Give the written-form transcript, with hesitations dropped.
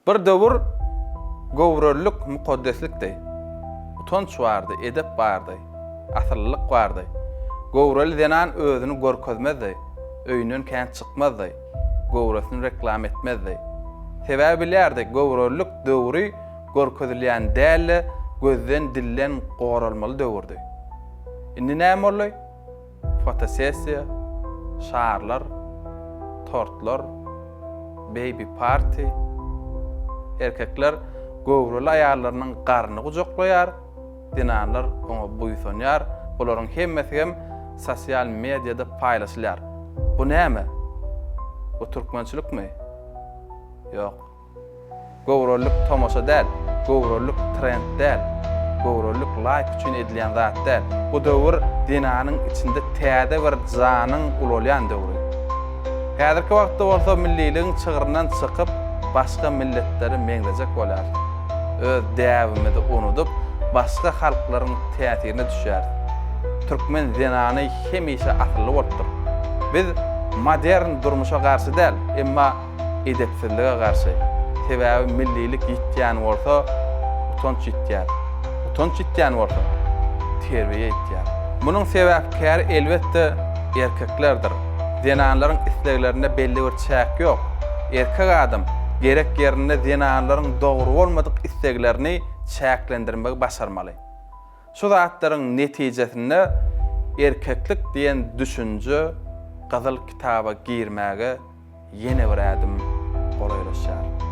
Bir döwür gowruluk mukaddeslikdi. Utanç vardı, edep vardı, asırlık vardı. Gowrul denen özünü görkezmezdi, öýünden kän çykmazdy, gowrasyny reklam etmezdi. Sebäbi bilerdi, gowruluk döwri görkezilýän däl, gözden dillen goralmaly döwürdi. Indi näme boldy? Fotosessiya, şaarlar, tortlar, baby party. Erkekler gowrul aýallarynyň garny gujaklaýar, dinanlar oňa buýsanýar, olaryň hemmesi hem sosial mediada paýlaşylýar. Bu näme? Bu türkmençilikmi? Ýok. Gowruluk tomoşa däl, gowruluk trend däl, gowruluk like üçin edilýän zat däl. Bu döwür dinanyň içinde täze bir janyň ulalýan döwür. Häzirki wagtda bolsa milliligiň çygyrynan çykyp başga milletleri meňlejek bolar. Öz däwimizi unutup başga halklaryň täsirine düşýär. Türkmen dinany hemişe akylly bolupdyr. Biz modern durmuşa garşy däl, emma edepsizlige garşy. Sebäbi millilik ýitýän bolsa, utanç ýitýär. Utanç ýitýän bolsa, terbiýe ýitýär. Munyň sebäpkäri elbetde erkeklerdir. Dinanlaryň isleglerinde belli bir çäk ýok. Erkek adam gerek ýerinde dinanlaryň dogry bolmadyk isleglerini çäklendirmek başarmaly. Şu zatlaryň netijesinde erkeklik diýen düşünje gazyl kitaba girmäge ýene bir adım golaylaşýar.